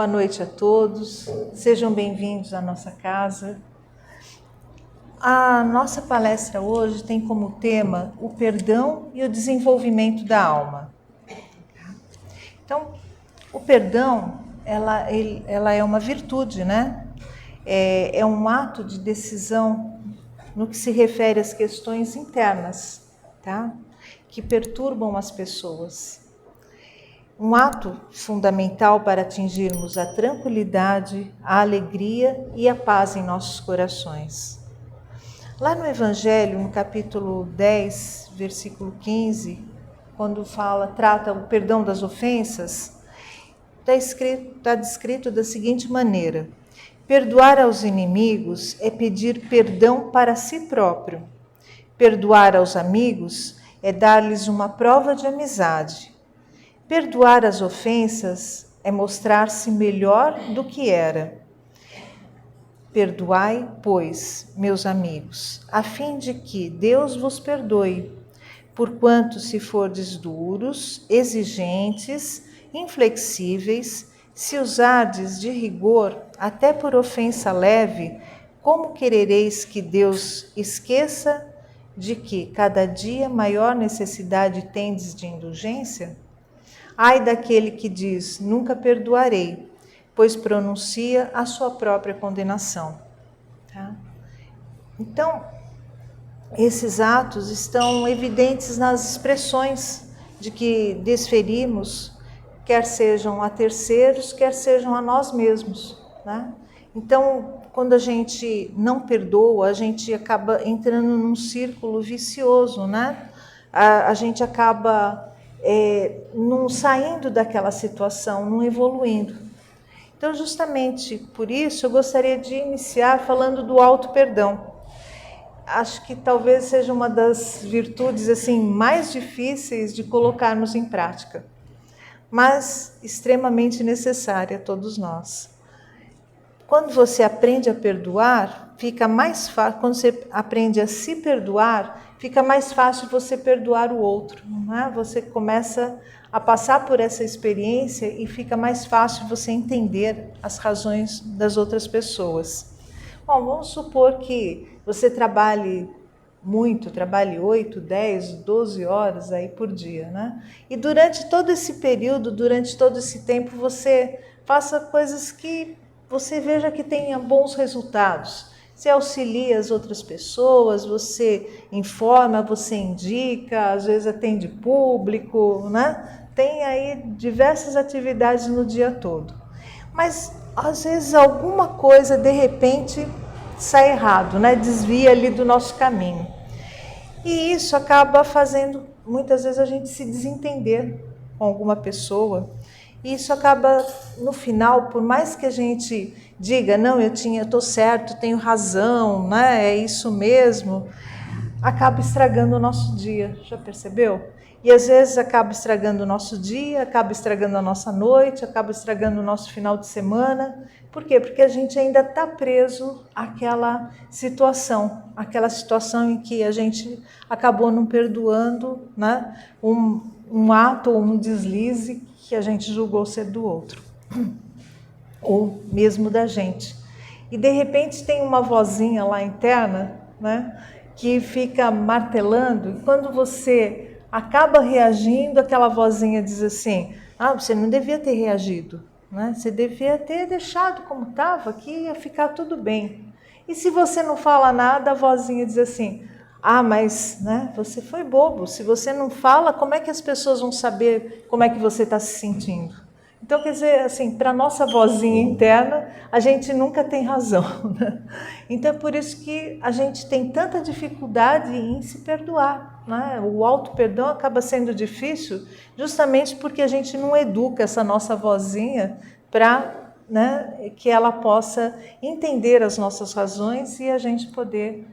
boa noite a todos, sejam bem-vindos à nossa casa. A nossa palestra hoje tem como tema o perdão e o desenvolvimento da alma. Então, o perdão, ela é uma virtude, né? É um ato de decisão no que se refere às questões internas, tá? Que perturbam as pessoas. Um ato fundamental para atingirmos a tranquilidade, a alegria e a paz em nossos corações. Lá no Evangelho, no capítulo 10, versículo 15, quando trata o perdão das ofensas, está descrito da seguinte maneira: perdoar aos inimigos é pedir perdão para si próprio. Perdoar aos amigos é dar-lhes uma prova de amizade. Perdoar as ofensas é mostrar-se melhor do que era. Perdoai, pois, meus amigos, a fim de que Deus vos perdoe, porquanto se fordes duros, exigentes, inflexíveis, se usardes de rigor, até por ofensa leve, como querereis que Deus esqueça de que cada dia maior necessidade tendes de indulgência? Ai daquele que diz, nunca perdoarei, pois pronuncia a sua própria condenação. Tá? Então, esses atos estão evidentes nas expressões de que desferimos, quer sejam a terceiros, quer sejam a nós mesmos. Né? Então, quando a gente não perdoa, a gente acaba entrando num círculo vicioso, né? A gente acaba não saindo daquela situação, não evoluindo. Então, justamente por isso, eu gostaria de iniciar falando do auto-perdão. Acho que talvez seja uma das virtudes assim, mais difíceis de colocarmos em prática, mas extremamente necessária a todos nós. Quando você aprende a perdoar, fica mais fácil. Quando você aprende a se perdoar, fica mais fácil você perdoar o outro. Não é? Você começa a passar por essa experiência e fica mais fácil você entender as razões das outras pessoas. Bom, vamos supor que você trabalhe muito, trabalhe 8, 10, 12 horas aí por dia, né? E durante todo esse período, durante todo esse tempo, você faça coisas que você veja que tenha bons resultados. Você auxilia as outras pessoas, você informa, você indica, às vezes atende público, né? Tem aí diversas atividades no dia todo. Mas, às vezes, alguma coisa, de repente, sai errado, né? Desvia ali do nosso caminho. E isso acaba fazendo, muitas vezes, a gente se desentender com alguma pessoa. E isso acaba, no final, por mais que a gente diga, não, eu estou certo, tenho razão, né? É isso mesmo, acaba estragando o nosso dia, já percebeu? E às vezes acaba estragando o nosso dia, acaba estragando a nossa noite, acaba estragando o nosso final de semana. Por quê? Porque a gente ainda está preso àquela situação em que a gente acabou não perdoando, né? Um ato ou um deslize que a gente julgou ser do outro, ou mesmo da gente. E de repente tem uma vozinha lá interna, né, que fica martelando, e quando você acaba reagindo, aquela vozinha diz assim, você não devia ter reagido, né? Você devia ter deixado como estava, que ia ficar tudo bem. E se você não fala nada, a vozinha diz assim, mas, né, você foi bobo, se você não fala, como é que as pessoas vão saber como é que você está se sentindo? Então, quer dizer, assim, para a nossa vozinha interna, a gente nunca tem razão, né? Então, é por isso que a gente tem tanta dificuldade em se perdoar, né? O auto-perdão acaba sendo difícil justamente porque a gente não educa essa nossa vozinha para, né, que ela possa entender as nossas razões e a gente poder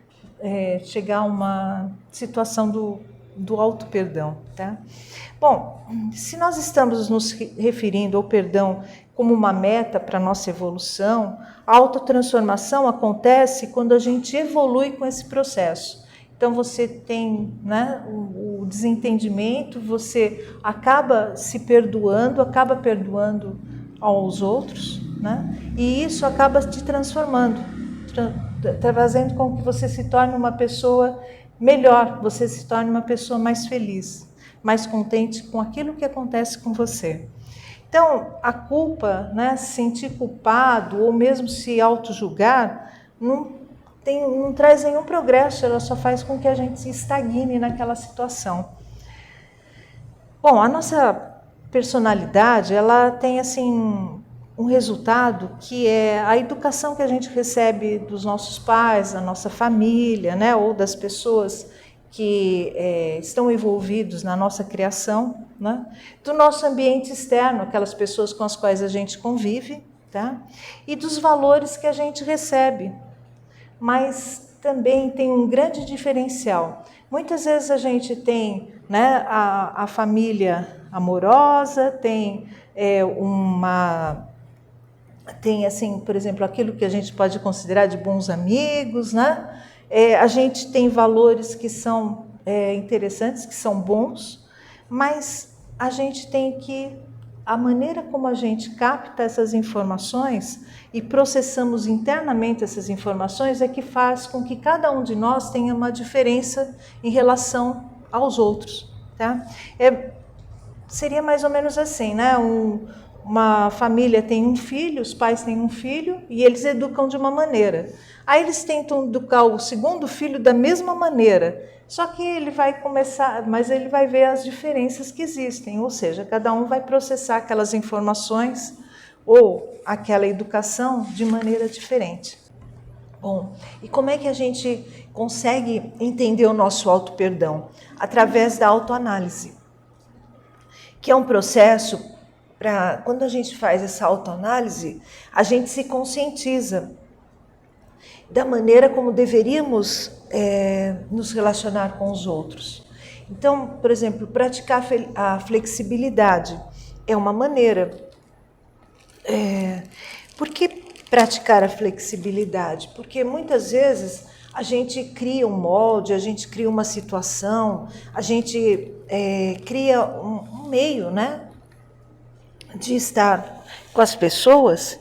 chegar a uma situação do auto-perdão, tá? Bom, se nós estamos nos referindo ao perdão como uma meta para a nossa evolução, a autotransformação acontece quando a gente evolui com esse processo. Então você tem, né, o desentendimento, você acaba se perdoando, acaba perdoando aos outros, né? E isso acaba te transformando, fazendo com que você se torne uma pessoa melhor, você se torne uma pessoa mais feliz, mais contente com aquilo que acontece com você. Então, a culpa, né, se sentir culpado ou mesmo se auto-julgar, não traz nenhum progresso, ela só faz com que a gente se estagne naquela situação. Bom, a nossa personalidade, ela tem assim um resultado que é a educação que a gente recebe dos nossos pais, da nossa família, né, ou das pessoas que estão envolvidos na nossa criação, né, do nosso ambiente externo, aquelas pessoas com as quais a gente convive, tá, e dos valores que a gente recebe. Mas também tem um grande diferencial. Muitas vezes a gente tem, né, a família amorosa, tem tem assim, por exemplo, aquilo que a gente pode considerar de bons amigos, né? A gente tem valores que são interessantes, que são bons, mas a gente tem que a maneira como a gente capta essas informações e processamos internamente essas informações é que faz com que cada um de nós tenha uma diferença em relação aos outros, tá? Seria mais ou menos assim, né? Uma família tem um filho, os pais têm um filho e eles educam de uma maneira. Aí eles tentam educar o segundo filho da mesma maneira, só que ele vai começar, mas ele vai ver as diferenças que existem, ou seja, cada um vai processar aquelas informações ou aquela educação de maneira diferente. Bom, e como é que a gente consegue entender o nosso auto-perdão? Através da autoanálise, que é um processo para, quando a gente faz essa autoanálise, a gente se conscientiza da maneira como deveríamos nos relacionar com os outros. Então, por exemplo, praticar a flexibilidade é uma maneira. Por que praticar a flexibilidade? Porque muitas vezes a gente cria um molde, a gente cria uma situação, a gente cria um meio, né, de estar com as pessoas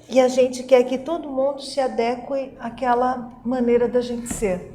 e a gente quer que todo mundo se adeque àquela maneira da gente ser.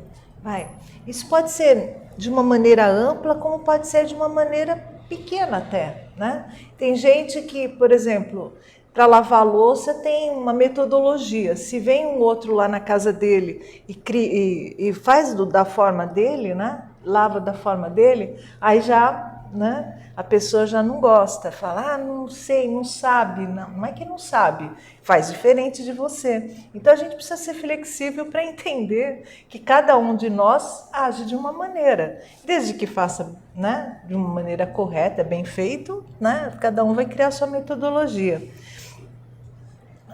Isso pode ser de uma maneira ampla, como pode ser de uma maneira pequena até, né? Tem gente que, por exemplo, para lavar a louça tem uma metodologia. Se vem um outro lá na casa dele e faz da forma dele, né? Lava da forma dele, aí já, né? A pessoa já não gosta, fala, não sei, não sabe. Não é que não sabe, faz diferente de você. Então a gente precisa ser flexível para entender que cada um de nós age de uma maneira, desde que faça, né, de uma maneira correta, bem feito, né? Cada um vai criar a sua metodologia.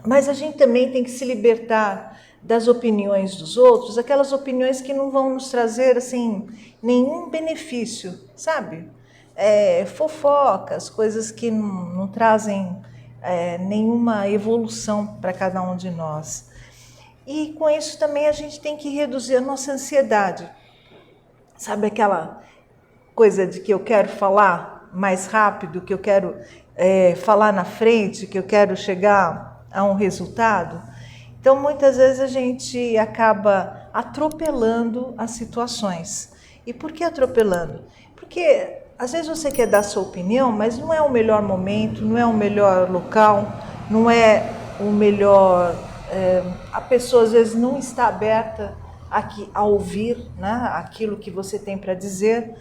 Mas a gente também tem que se libertar das opiniões dos outros, aquelas opiniões que não vão nos trazer assim nenhum benefício, sabe? Fofocas, coisas que não trazem nenhuma evolução para cada um de nós. E com isso também a gente tem que reduzir a nossa ansiedade. Sabe aquela coisa de que eu quero falar mais rápido, que eu quero falar na frente, que eu quero chegar a um resultado? Então, muitas vezes a gente acaba atropelando as situações. E por que atropelando? Porque às vezes você quer dar sua opinião, mas não é o melhor momento, não é o melhor local, não é o melhor... a pessoa às vezes não está aberta a ouvir, né, aquilo que você tem para dizer.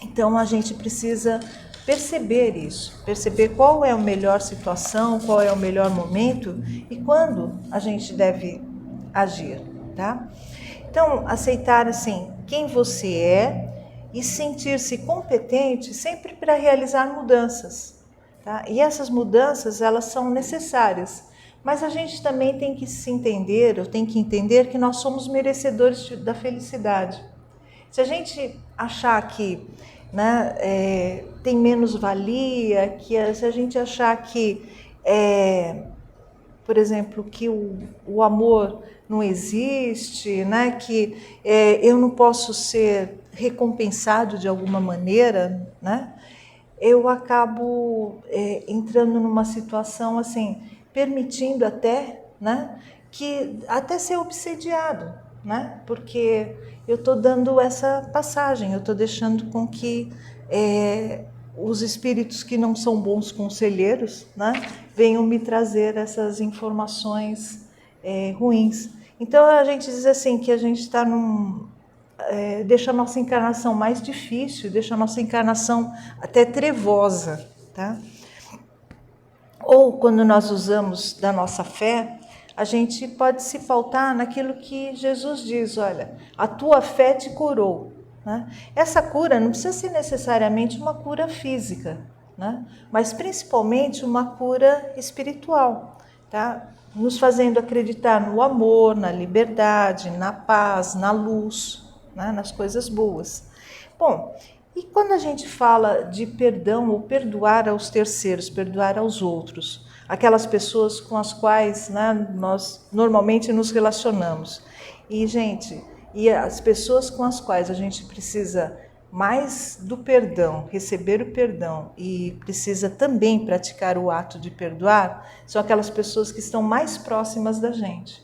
Então a gente precisa perceber isso, perceber qual é a melhor situação, qual é o melhor momento e quando a gente deve agir, tá? Então, aceitar assim quem você é e sentir-se competente sempre para realizar mudanças, tá? E essas mudanças, elas são necessárias, mas a gente também tem que se entender, eu tenho que entender que nós somos merecedores da felicidade. Se a gente achar que, né, tem menos valia, se a gente achar que, por exemplo, que o amor não existe, né, que eu não posso ser recompensado de alguma maneira, né, eu acabo entrando numa situação assim, permitindo até, né, que até ser obsediado, né, porque eu estou dando essa passagem, eu estou deixando com que os espíritos que não são bons conselheiros, né, venham me trazer essas informações ruins. Então a gente diz assim que a gente está deixa a nossa encarnação mais difícil, deixa a nossa encarnação até trevosa, tá? Ou quando nós usamos da nossa fé, a gente pode se pautar naquilo que Jesus diz, olha, a tua fé te curou, né? Essa cura não precisa ser necessariamente uma cura física, né? Mas principalmente uma cura espiritual, tá? Nos fazendo acreditar no amor, na liberdade, na paz, na luz, né? Nas coisas boas. Bom, e quando a gente fala de perdão ou perdoar aos terceiros, perdoar aos outros, aquelas pessoas com as quais, né, nós normalmente nos relacionamos. E, gente, e as pessoas com as quais a gente precisa mais do perdão, receber o perdão e precisa também praticar o ato de perdoar, são aquelas pessoas que estão mais próximas da gente.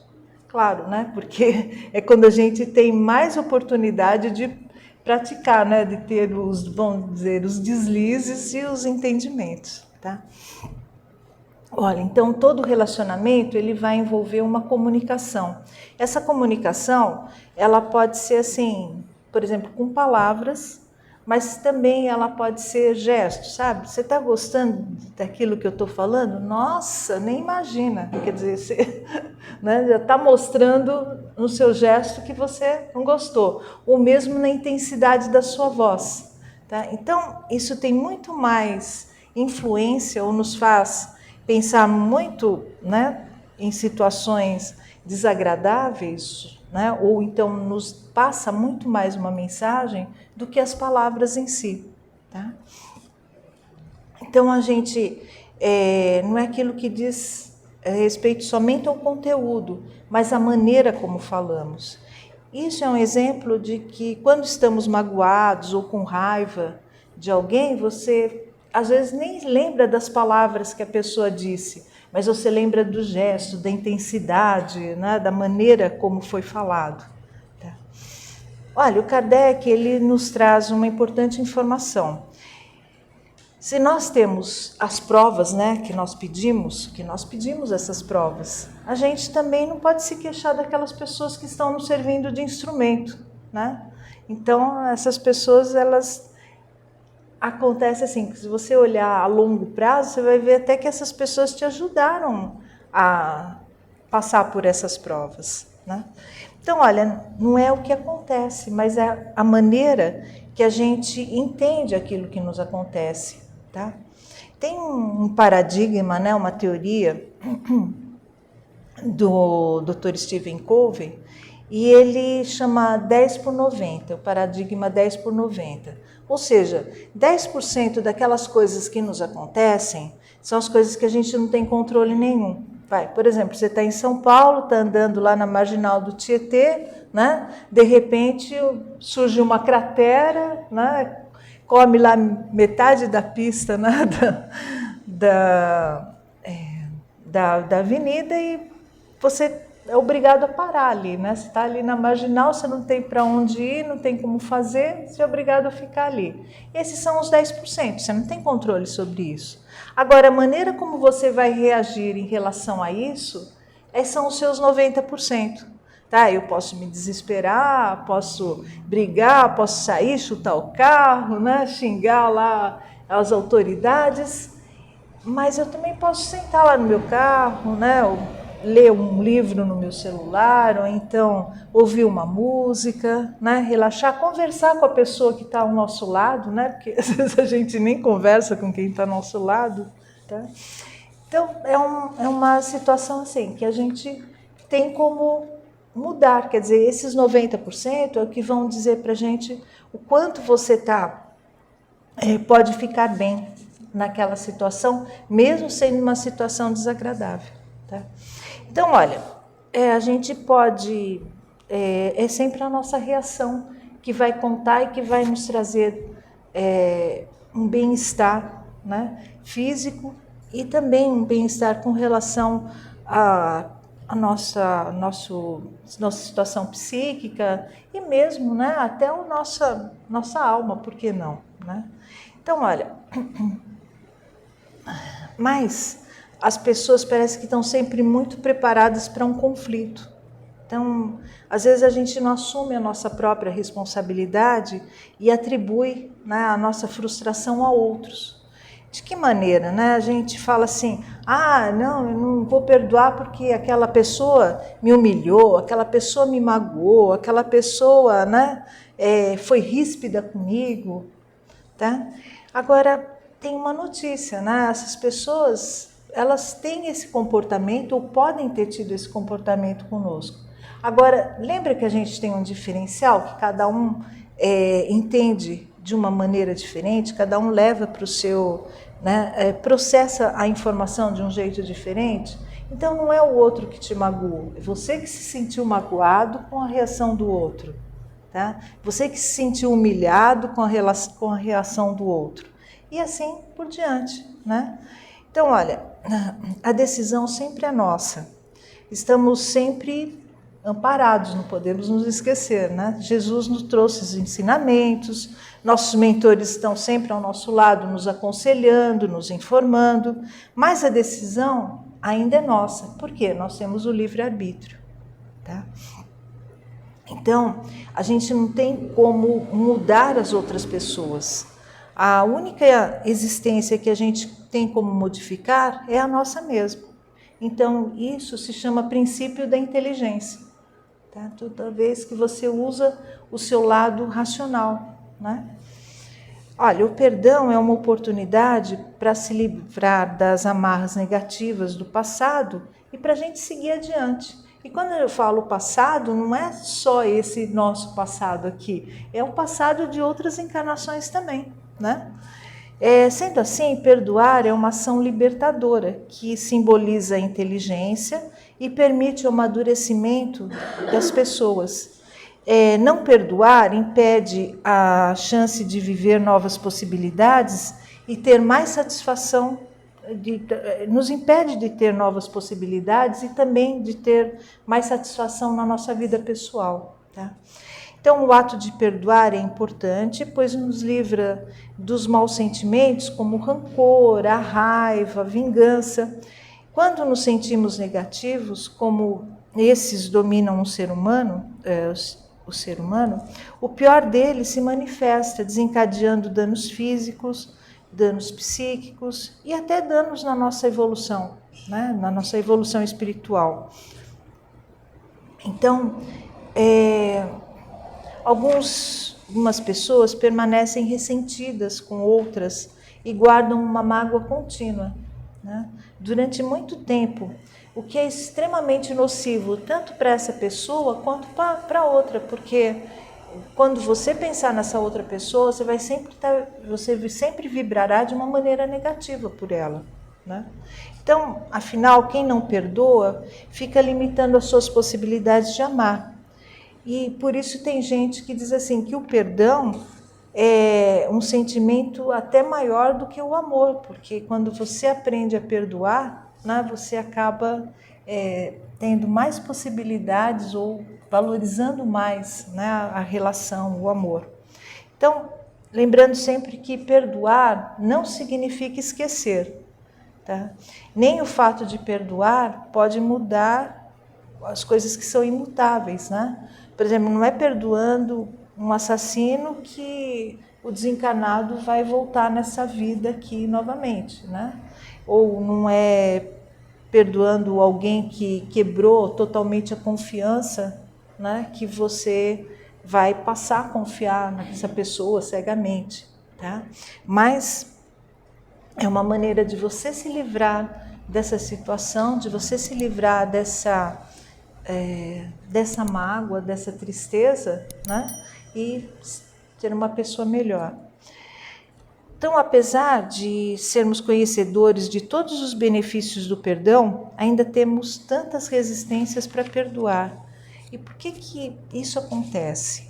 Claro, né? Porque é quando a gente tem mais oportunidade de praticar, né? De ter os, vamos dizer, os deslizes e os entendimentos, tá? Olha, então todo relacionamento ele vai envolver uma comunicação. Essa comunicação, ela pode ser assim, por exemplo, com palavras, mas também ela pode ser gesto, sabe? Você está gostando daquilo que eu estou falando? Nossa, nem imagina. Quer dizer, você né, já está mostrando no seu gesto que você não gostou, ou mesmo na intensidade da sua voz. Tá? Então, isso tem muito mais influência ou nos faz pensar muito, né, em situações desagradáveis, né, ou então nos passa muito mais uma mensagem do que as palavras em si. Tá? Então a gente não é aquilo que diz respeito somente ao conteúdo, mas à maneira como falamos. Isso é um exemplo de que quando estamos magoados ou com raiva de alguém, você às vezes nem lembra das palavras que a pessoa disse, mas você lembra do gesto, da intensidade, né, da maneira como foi falado. Tá? Olha, o Kardec ele nos traz uma importante informação. Se nós temos as provas, né, que nós pedimos essas provas, a gente também não pode se queixar daquelas pessoas que estão nos servindo de instrumento, né? Então, essas pessoas, elas acontece assim, que se você olhar a longo prazo, você vai ver até que essas pessoas te ajudaram a passar por essas provas, né? Então, olha, não é o que acontece, mas é a maneira que a gente entende aquilo que nos acontece, tá? Tem um paradigma, né, uma teoria do Dr. Stephen Covey, e ele chama 10 por 90, o paradigma 10 por 90. Ou seja, 10% daquelas coisas que nos acontecem são as coisas que a gente não tem controle nenhum. Por exemplo, você está em São Paulo, está andando lá na marginal do Tietê, né? De repente surge uma cratera, né? Come lá metade da pista, né? da avenida e você é obrigado a parar ali, né? Você está ali na marginal, você não tem para onde ir, não tem como fazer, você é obrigado a ficar ali. Esses são os 10%, você não tem controle sobre isso. Agora, a maneira como você vai reagir em relação a isso, são os seus 90%. Tá? Eu posso me desesperar, posso brigar, posso sair, chutar o carro, né? Xingar lá as autoridades, mas eu também posso sentar lá no meu carro, né? Ler um livro no meu celular, ou então ouvir uma música, né? Relaxar, conversar com a pessoa que está ao nosso lado, né? Porque às vezes a gente nem conversa com quem está ao nosso lado. Tá? Então, é uma situação assim, que a gente tem como mudar, quer dizer, esses 90% é o que vão dizer para a gente o quanto você pode ficar bem naquela situação, mesmo sendo uma situação desagradável. Tá? Então, olha, a gente pode, é sempre a nossa reação que vai contar e que vai nos trazer um bem-estar, né, físico e também um bem-estar com relação a nossa situação psíquica e mesmo, né, até a nossa alma, por que não, né? Então, olha, mas as pessoas parecem que estão sempre muito preparadas para um conflito. Então, às vezes a gente não assume a nossa própria responsabilidade e atribui, né, a nossa frustração a outros. De que maneira, né? A gente fala assim, não, eu não vou perdoar porque aquela pessoa me humilhou, aquela pessoa me magoou, aquela pessoa, né, foi ríspida comigo, tá? Agora, tem uma notícia, né? Essas pessoas, elas têm esse comportamento ou podem ter tido esse comportamento conosco. Agora, lembra que a gente tem um diferencial, que cada um entende de uma maneira diferente, cada um leva para o seu, né, processa a informação de um jeito diferente. Então não é o outro que te magoou, é você que se sentiu magoado com a reação do outro. Tá? Você que se sentiu humilhado com a reação do outro. E assim por diante, né? Então, olha, a decisão sempre é nossa. Estamos sempre amparados, não podemos nos esquecer, né? Jesus nos trouxe os ensinamentos, nossos mentores estão sempre ao nosso lado, nos aconselhando, nos informando, mas a decisão ainda é nossa. Por quê? Nós temos o livre-arbítrio, tá? Então, a gente não tem como mudar as outras pessoas. A única existência que a gente tem como modificar é a nossa mesma. Então, isso se chama princípio da inteligência. Tá? Toda vez que você usa o seu lado racional, né? Olha, o perdão é uma oportunidade para se livrar das amarras negativas do passado e para a gente seguir adiante. E quando eu falo passado, não é só esse nosso passado aqui, é o passado de outras encarnações também, né? Sendo assim, perdoar é uma ação libertadora que simboliza a inteligência e permite o amadurecimento das pessoas. Não perdoar impede a chance de viver novas possibilidades e ter mais satisfação, nos impede de ter novas possibilidades e também de ter mais satisfação na nossa vida pessoal, tá? Então, o ato de perdoar é importante, pois nos livra dos maus sentimentos, como o rancor, a raiva, a vingança. Quando nos sentimos negativos, como esses dominam o ser humano, o pior deles se manifesta, desencadeando danos físicos, danos psíquicos e até danos na nossa evolução, né? Na nossa evolução espiritual. Então, algumas pessoas permanecem ressentidas com outras e guardam uma mágoa contínua, né, durante muito tempo, o que é extremamente nocivo tanto para essa pessoa quanto para outra, porque quando você pensar nessa outra pessoa, você sempre vibrará de uma maneira negativa por ela, né? Então, afinal, quem não perdoa fica limitando as suas possibilidades de amar. E por isso tem gente que diz assim que o perdão é um sentimento até maior do que o amor, porque quando você aprende a perdoar, né, você acaba tendo mais possibilidades ou valorizando mais, né, a relação, o amor. Então, lembrando sempre que perdoar não significa esquecer, tá? Nem o fato de perdoar pode mudar as coisas que são imutáveis, né? Por exemplo, não é perdoando um assassino que o desencarnado vai voltar nessa vida aqui novamente, né? Ou não é perdoando alguém que quebrou totalmente a confiança, né? Que você vai passar a confiar nessa pessoa cegamente, tá? Mas é uma maneira de você se livrar dessa situação, de você se livrar dessa mágoa, dessa tristeza, né? E ser uma pessoa melhor. Então, apesar de sermos conhecedores de todos os benefícios do perdão, ainda temos tantas resistências para perdoar. E por que isso acontece?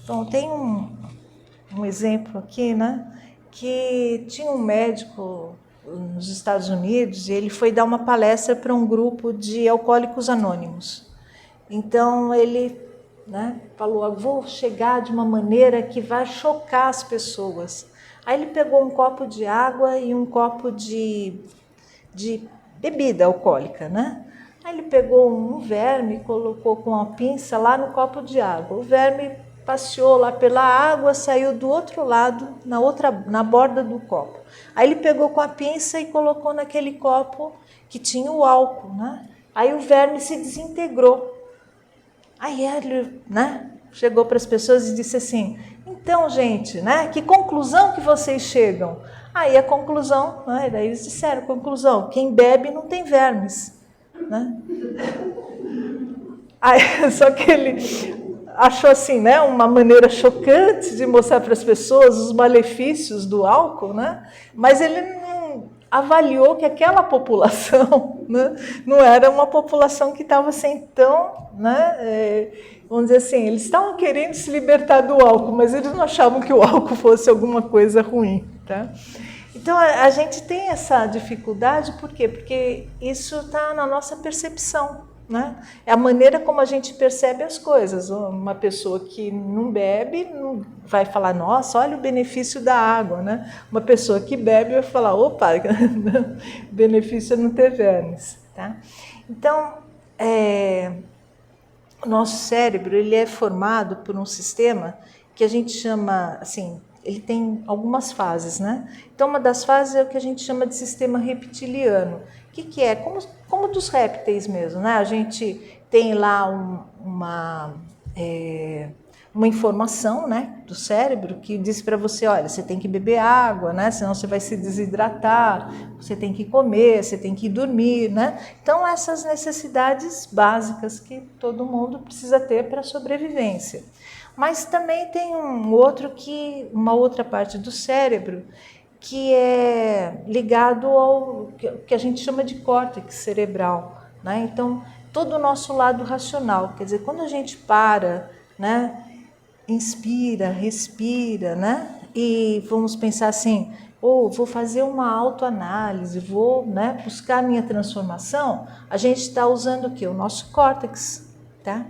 Bom, tem um exemplo aqui, né? que tinha um médico nos Estados Unidos e ele foi dar uma palestra para um grupo de alcoólicos anônimos. Então ele, né, falou, vou chegar de uma maneira que vai chocar as pessoas. Aí ele pegou um copo de água e um copo de bebida alcoólica, né? Aí ele pegou um verme e colocou com uma pinça lá no copo de água. O verme passeou lá pela água, saiu do outro lado, na borda do copo. Aí ele pegou com a pinça e colocou naquele copo que tinha o álcool, né? Aí o verme se desintegrou. Aí ele, né, chegou para as pessoas e disse assim, então, gente, né, que conclusão que vocês chegam? Aí a conclusão, né, daí eles disseram, conclusão, quem bebe não tem vermes, né? Aí, só que ele achou assim, né, uma maneira chocante de mostrar para as pessoas os malefícios do álcool, né? Mas ele não avaliou que aquela população, né, não era uma população que estava assim tão, né, vamos dizer assim, eles estavam querendo se libertar do álcool, mas eles não achavam que o álcool fosse alguma coisa ruim, tá? Então a gente tem essa dificuldade, por quê? Porque isso está na nossa percepção, né? É a maneira como a gente percebe as coisas. Uma pessoa que não bebe não vai falar, nossa, olha o benefício da água, né? Uma pessoa que bebe vai falar, opa, o benefício é não ter vermes, tá? Então, o nosso cérebro ele é formado por um sistema que a gente chama, assim, ele tem algumas fases, né? Então, uma das fases é o que a gente chama de sistema reptiliano. O que é? Como dos répteis mesmo, né? A gente tem lá uma informação, né, do cérebro que diz para você, olha, você tem que beber água, né? Senão você vai se desidratar, você tem que comer, você tem que dormir, né? Então, essas necessidades básicas que todo mundo precisa ter para a sobrevivência. Mas também tem uma outra parte do cérebro que é ligado ao que a gente chama de córtex cerebral, né? Então, todo o nosso lado racional, quer dizer, quando a gente para, né, inspira, respira, né, e vamos pensar assim, vou fazer uma autoanálise, vou, né, buscar a minha transformação, a gente está usando o quê? O nosso córtex, tá?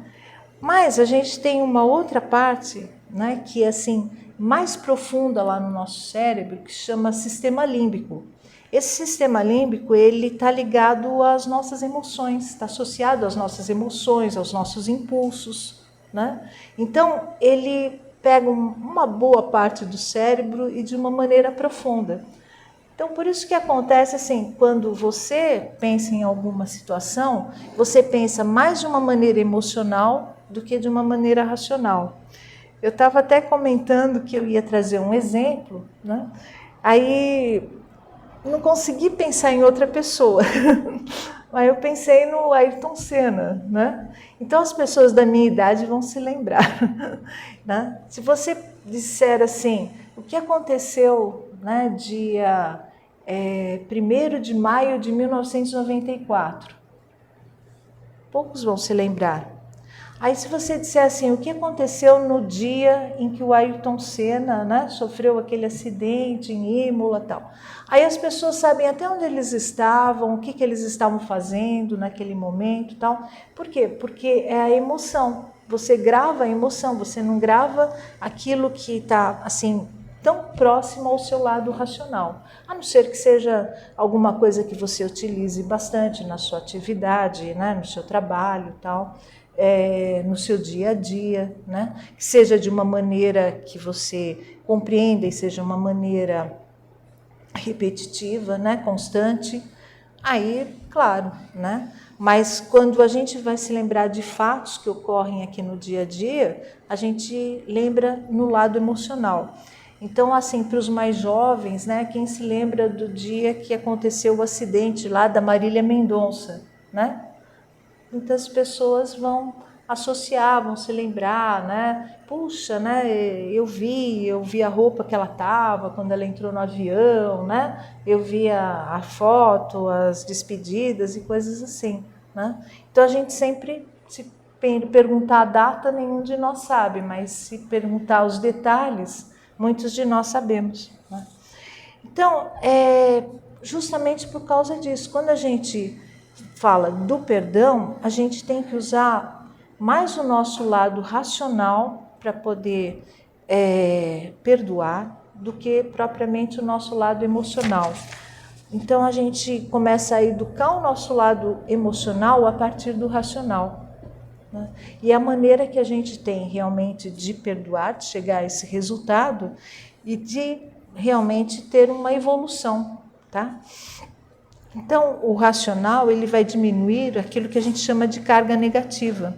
Mas a gente tem uma outra parte, né, que é assim, mais profunda lá no nosso cérebro, que chama sistema límbico. Esse sistema límbico, ele está ligado às nossas emoções, está associado às nossas emoções, aos nossos impulsos, né? Então, ele pega uma boa parte do cérebro e de uma maneira profunda. Então, por isso que acontece assim, quando você pensa em alguma situação, você pensa mais de uma maneira emocional do que de uma maneira racional. Eu estava até comentando que eu ia trazer um exemplo, né? Aí não consegui pensar em outra pessoa, mas eu pensei no Ayrton Senna, né? Então as pessoas da minha idade vão se lembrar, né? Se você disser assim, o que aconteceu, né, dia 1º de maio de 1994, poucos vão se lembrar. Aí se você disser assim, o que aconteceu no dia em que o Ayrton Senna, né, sofreu aquele acidente em Imola e tal. Aí as pessoas sabem até onde eles estavam, o que eles estavam fazendo naquele momento e tal. Por quê? Porque é a emoção. Você grava a emoção, você não grava aquilo que está assim tão próximo ao seu lado racional. A não ser que seja alguma coisa que você utilize bastante na sua atividade, né, no seu trabalho e tal. No seu dia a dia, né? Que seja de uma maneira que você compreenda e seja uma maneira repetitiva, né? Constante, aí, claro, né? Mas quando a gente vai se lembrar de fatos que ocorrem aqui no dia a dia, a gente lembra no lado emocional. Então, assim, para os mais jovens, né? Quem se lembra do dia que aconteceu o acidente lá da Marília Mendonça, né? Muitas pessoas vão associar, vão se lembrar, né? Puxa, né? Eu vi a roupa que ela estava quando ela entrou no avião, né? Eu vi a foto, as despedidas e coisas assim, né? Então a gente sempre, se perguntar a data, nenhum de nós sabe, mas se perguntar os detalhes, muitos de nós sabemos, né? Então, é justamente por causa disso. Quando a gente fala do perdão, a gente tem que usar mais o nosso lado racional para poder perdoar do que propriamente o nosso lado emocional. Então a gente começa a educar o nosso lado emocional a partir do racional, né? E a maneira que a gente tem realmente de perdoar, de chegar a esse resultado e de realmente ter uma evolução, tá? Então, o racional, ele vai diminuir aquilo que a gente chama de carga negativa.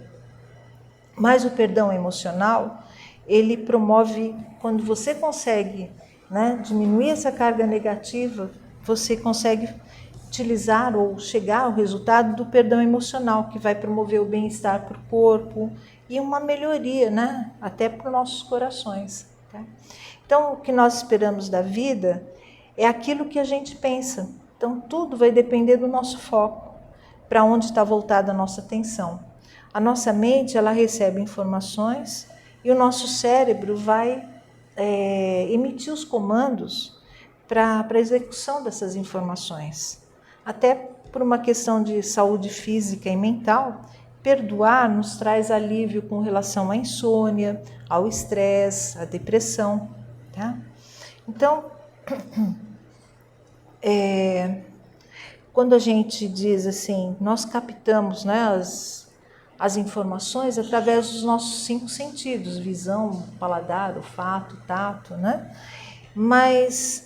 Mas o perdão emocional, ele promove, quando você consegue, né, diminuir essa carga negativa, você consegue utilizar ou chegar ao resultado do perdão emocional, que vai promover o bem-estar para o corpo e uma melhoria, né, até para os nossos corações. Tá? Então, o que nós esperamos da vida é aquilo que a gente pensa. Então, tudo vai depender do nosso foco, para onde está voltada a nossa atenção. A nossa mente, ela recebe informações e o nosso cérebro vai emitir os comandos para a execução dessas informações. Até por uma questão de saúde física e mental, perdoar nos traz alívio com relação à insônia, ao estresse, à depressão. Tá? Então, quando a gente diz assim, nós captamos, né, as informações através dos nossos 5 sentidos, visão, paladar, olfato, tato, né? Mas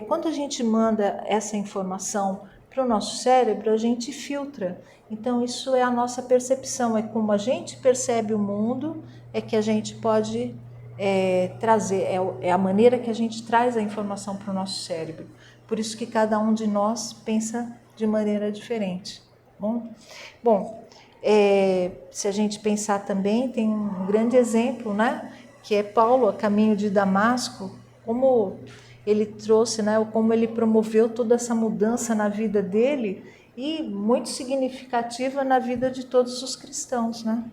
quando a gente manda essa informação para o nosso cérebro, a gente filtra. Então isso é a nossa percepção, é como a gente percebe o mundo, é que a gente pode trazer, é a maneira que a gente traz a informação para o nosso cérebro. Por isso que cada um de nós pensa de maneira diferente. Bom, se a gente pensar também, tem um grande exemplo, né? Que é Paulo, a caminho de Damasco, como ele trouxe, né? Como ele promoveu toda essa mudança na vida dele e muito significativa na vida de todos os cristãos, né?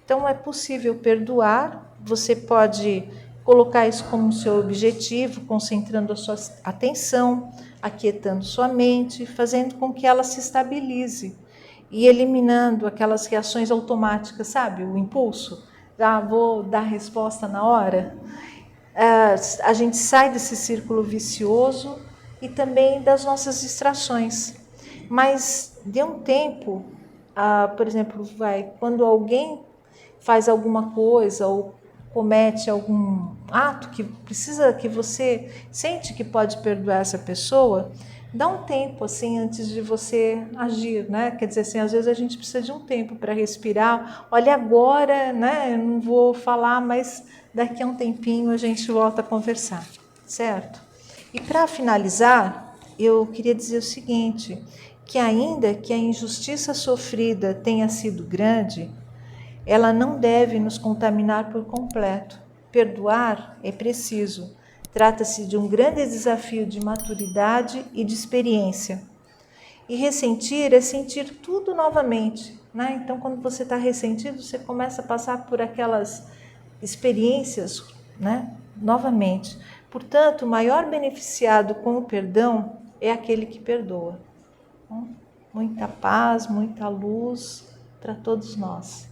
Então é possível perdoar, você pode colocar isso como seu objetivo, concentrando a sua atenção, aquietando sua mente, fazendo com que ela se estabilize e eliminando aquelas reações automáticas, sabe? O impulso, já vou dar resposta na hora. A gente sai desse círculo vicioso e também das nossas distrações. Mas de um tempo, por exemplo, quando alguém faz alguma coisa ou comete algum ato que precisa, que você sente que pode perdoar essa pessoa, dá um tempo assim antes de você agir, né? Quer dizer assim, às vezes a gente precisa de um tempo para respirar. Olha, agora, né? Eu não vou falar, mas daqui a um tempinho a gente volta a conversar, certo? E para finalizar, eu queria dizer o seguinte, que ainda que a injustiça sofrida tenha sido grande, ela não deve nos contaminar por completo. Perdoar é preciso. Trata-se de um grande desafio de maturidade e de experiência. E ressentir é sentir tudo novamente, né? Então, quando você está ressentido, você começa a passar por aquelas experiências, né? Novamente. Portanto, o maior beneficiado com o perdão é aquele que perdoa. Muita paz, muita luz para todos nós.